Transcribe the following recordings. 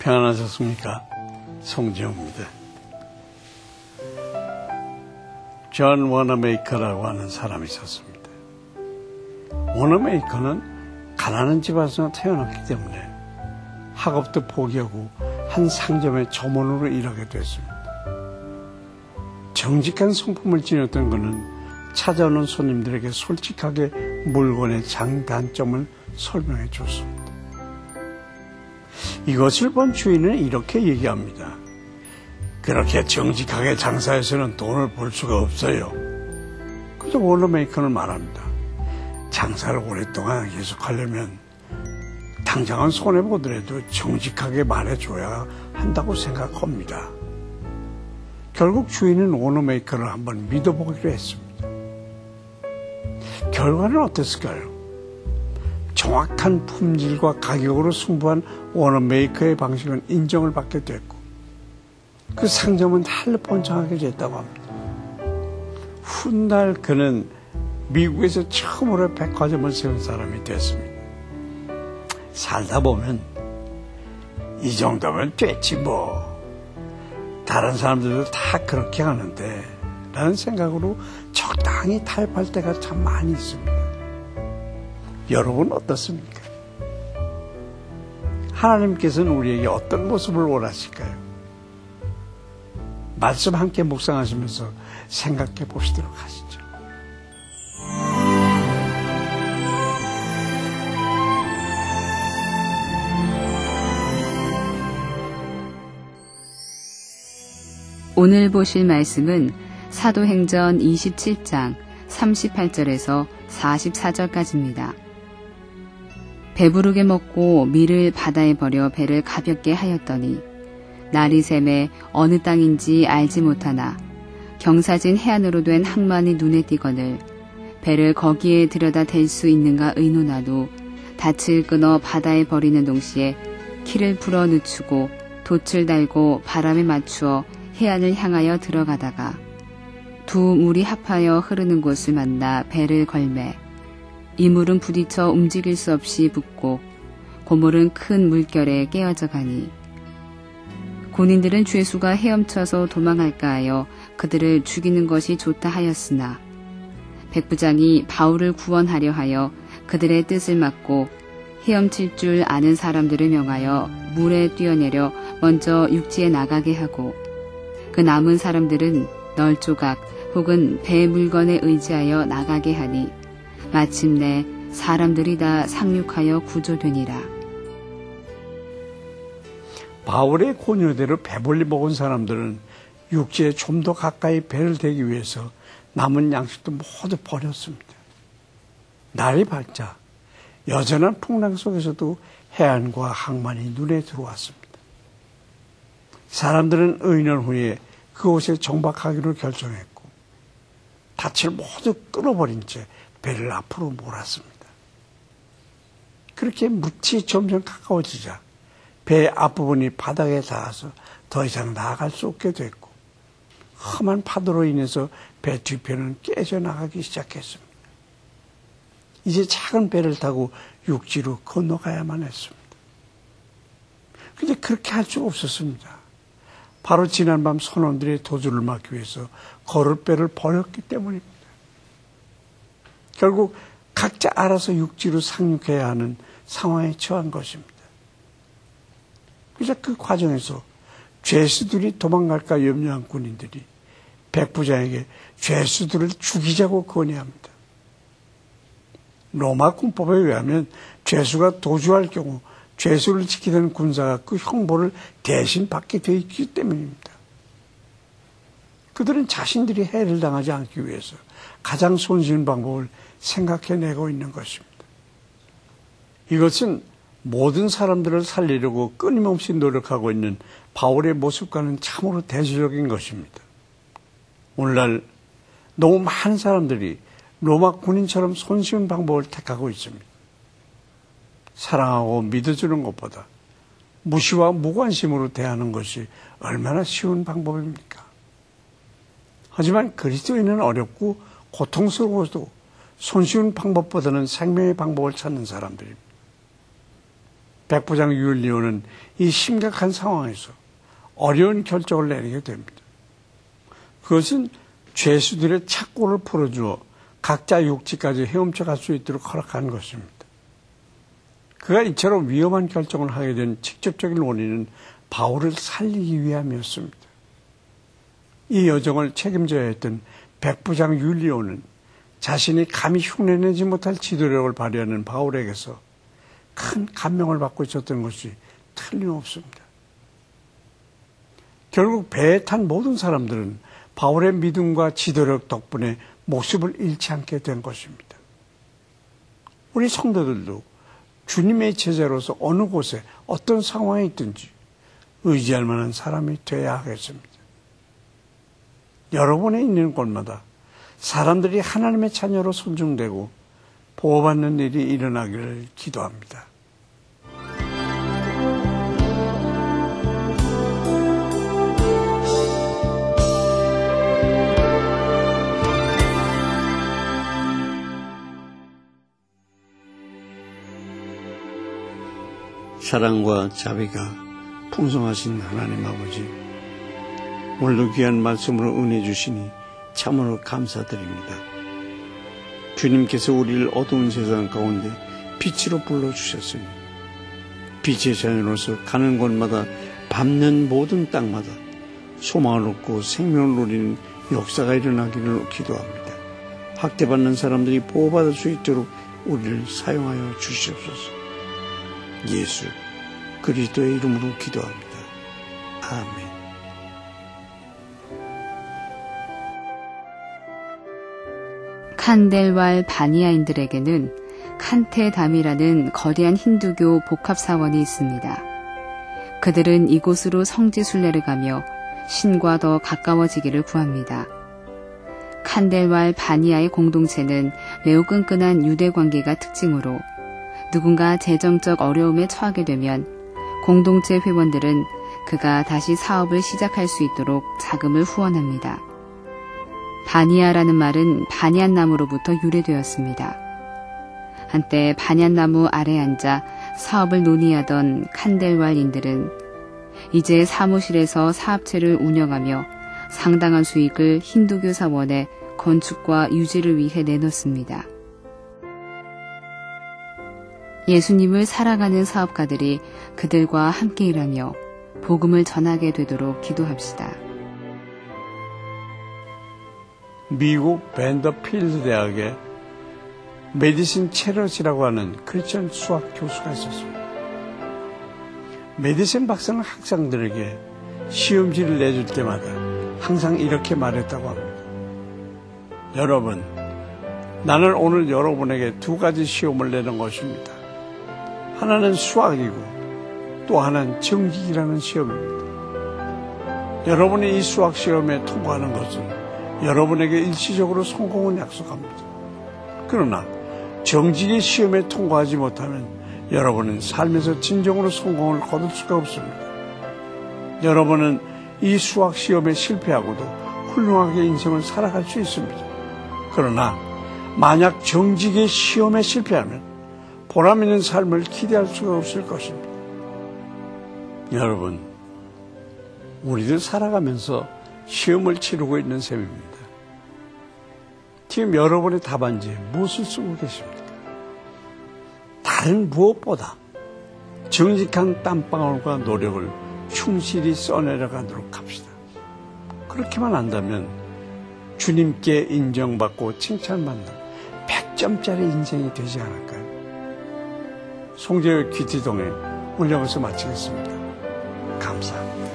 평안하셨습니까? 송지호입니다. 존 워너메이커라고 하는 사람이 있었습니다. 워너메이커는 가난한 집안에서 태어났기 때문에 학업도 포기하고 한 상점의 점원으로 일하게 됐습니다. 정직한 성품을 지녔던 그는 찾아오는 손님들에게 솔직하게 물건의 장단점을 설명해 줬습니다. 이것을 본 주인은 이렇게 얘기합니다. 그렇게 정직하게 장사해서는 돈을 벌 수가 없어요. 그래서 워너메이커는 말합니다. 장사를 오랫동안 계속하려면 당장은 손해보더라도 정직하게 말해줘야 한다고 생각합니다. 결국 주인은 워너메이커를 한번 믿어보기로 했습니다. 결과는 어땠을까요? 정확한 품질과 가격으로 승부한 워너메이커의 방식은 인정을 받게 됐고 그 상점은 한르폰창하게 됐다고 합니다. 훗날 그는 미국에서 처음으로 백화점을 세운 사람이 됐습니다. 살다 보면 이 정도면 됐지 뭐. 다른 사람들도 다 그렇게 하는데 라는 생각으로 적당히 타협할 때가 참 많이 있습니다. 여러분 어떻습니까? 하나님께서는 우리에게 어떤 모습을 원하실까요? 말씀 함께 묵상하시면서 생각해 보시도록 하시죠. 오늘 보실 말씀은 사도행전 27장 38절에서 44절까지입니다. 배부르게 먹고 밀을 바다에 버려 배를 가볍게 하였더니 날이 새매 어느 땅인지 알지 못하나 경사진 해안으로 된 항만이 눈에 띄거늘 배를 거기에 들여다 댈 수 있는가 의논하도 닻을 끊어 바다에 버리는 동시에 키를 풀어 늦추고 돛을 달고 바람에 맞추어 해안을 향하여 들어가다가 두 물이 합하여 흐르는 곳을 만나 배를 걸매 이 물은 부딪혀 움직일 수 없이 붓고 고물은 큰 물결에 깨어져 가니 군인들은 죄수가 헤엄쳐서 도망할까 하여 그들을 죽이는 것이 좋다 하였으나 백부장이 바울을 구원하려 하여 그들의 뜻을 막고 헤엄칠 줄 아는 사람들을 명하여 물에 뛰어내려 먼저 육지에 나가게 하고 그 남은 사람들은 널조각 혹은 배 물건에 의지하여 나가게 하니 마침내 사람들이 다 상륙하여 구조되니라. 바울의 권유대로 배불리 먹은 사람들은 육지에 좀 더 가까이 배를 대기 위해서 남은 양식도 모두 버렸습니다. 날이 밝자 여전한 풍랑 속에서도 해안과 항만이 눈에 들어왔습니다. 사람들은 의논 후에 그곳에 정박하기로 결정했고 닻을 모두 끊어버린 채 배를 앞으로 몰았습니다. 그렇게 묻이 점점 가까워지자 배 앞부분이 바닥에 닿아서 더 이상 나아갈 수 없게 됐고 험한 파도로 인해서 배 뒤편은 깨져나가기 시작했습니다. 이제 작은 배를 타고 육지로 건너가야만 했습니다. 그런데 그렇게 할 수가 없었습니다. 바로 지난밤 선원들의 도주를 막기 위해서 거룻배를 버렸기 때문입니다. 결국 각자 알아서 육지로 상륙해야 하는 상황에 처한 것입니다. 그래서 그 과정에서 죄수들이 도망갈까 염려한 군인들이 백부장에게 죄수들을 죽이자고 건의합니다. 로마 군법에 의하면 죄수가 도주할 경우 죄수를 지키던 군사가 그 형벌을 대신 받게 되어 있기 때문입니다. 그들은 자신들이 해를 당하지 않기 위해서 가장 손쉬운 방법을 생각해내고 있는 것입니다. 이것은 모든 사람들을 살리려고 끊임없이 노력하고 있는 바울의 모습과는 참으로 대조적인 것입니다. 오늘날 너무 많은 사람들이 로마 군인처럼 손쉬운 방법을 택하고 있습니다. 사랑하고 믿어주는 것보다 무시와 무관심으로 대하는 것이 얼마나 쉬운 방법입니까? 하지만 그리스도인은 어렵고 고통스러워도 손쉬운 방법보다는 생명의 방법을 찾는 사람들입니다. 백부장 율리오는 이 심각한 상황에서 어려운 결정을 내리게 됩니다. 그것은 죄수들의 착고를 풀어주어 각자 육지까지 헤엄쳐 갈 수 있도록 허락한 것입니다. 그가 이처럼 위험한 결정을 하게 된 직접적인 원인은 바울을 살리기 위함이었습니다. 이 여정을 책임져야 했던 백부장 율리오는 자신이 감히 흉내내지 못할 지도력을 발휘하는 바울에게서 큰 감명을 받고 있었던 것이 틀림없습니다. 결국 배에 탄 모든 사람들은 바울의 믿음과 지도력 덕분에 목숨을 잃지 않게 된 것입니다. 우리 성도들도 주님의 제자로서 어느 곳에 어떤 상황에 있든지 의지할 만한 사람이 되어야 하겠습니다. 여러분의 있는 곳마다 사람들이 하나님의 자녀로 존중되고 보호받는 일이 일어나기를 기도합니다. 사랑과 자비가 풍성하신 하나님 아버지, 오늘도 귀한 말씀으로 은혜 주시니 참으로 감사드립니다. 주님께서 우리를 어두운 세상 가운데 빛으로 불러주셨으니 빛의 자녀로서 가는 곳마다 밟는 모든 땅마다 소망을 얻고 생명을 누리는 역사가 일어나기를 기도합니다. 학대받는 사람들이 보호받을 수 있도록 우리를 사용하여 주시옵소서. 예수 그리스도의 이름으로 기도합니다. 아멘. 칸델왈 바니아인들에게는 칸테담이라는 거대한 힌두교 복합사원이 있습니다. 그들은 이곳으로 성지순례를 가며 신과 더 가까워지기를 구합니다. 칸델왈 바니아의 공동체는 매우 끈끈한 유대관계가 특징으로 누군가 재정적 어려움에 처하게 되면 공동체 회원들은 그가 다시 사업을 시작할 수 있도록 자금을 후원합니다. 바니아라는 말은 반얀나무로부터 유래되었습니다. 한때 반얀나무 아래 앉아 사업을 논의하던 칸델왈인들은 이제 사무실에서 사업체를 운영하며 상당한 수익을 힌두교 사원의 건축과 유지를 위해 내놓습니다. 예수님을 사랑하는 사업가들이 그들과 함께 일하며 복음을 전하게 되도록 기도합시다. 미국 밴더필드 대학에 메디슨 체럿이라고 하는 크리스천 수학 교수가 있었습니다. 메디슨 박사는 학생들에게 시험지를 내줄 때마다 항상 이렇게 말했다고 합니다. 여러분, 나는 오늘 여러분에게 두 가지 시험을 내는 것입니다. 하나는 수학이고 또 하나는 정직이라는 시험입니다. 여러분이 이 수학 시험에 통과하는 것은 여러분에게 일시적으로 성공을 약속합니다. 그러나 정직의 시험에 통과하지 못하면 여러분은 삶에서 진정으로 성공을 거둘 수가 없습니다. 여러분은 이 수학 시험에 실패하고도 훌륭하게 인생을 살아갈 수 있습니다. 그러나 만약 정직의 시험에 실패하면 보람 있는 삶을 기대할 수가 없을 것입니다. 여러분, 우리들 살아가면서 시험을 치르고 있는 셈입니다. 지금 여러분의 답안지에 무엇을 쓰고 계십니까? 다른 무엇보다 정직한 땀방울과 노력을 충실히 써내려가도록 합시다. 그렇게만 한다면 주님께 인정받고 칭찬받는 100점짜리 인생이 되지 않을까요? 송재열 귀티동에 올려서 마치겠습니다. 감사합니다.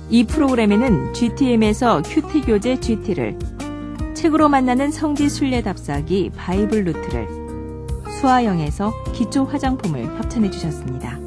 이 프로그램에는 GTM에서 큐티 교재 GT를, 책으로 만나는 성지 순례 답사기 바이블 루트를, 수아영에서 기초 화장품을 협찬해 주셨습니다.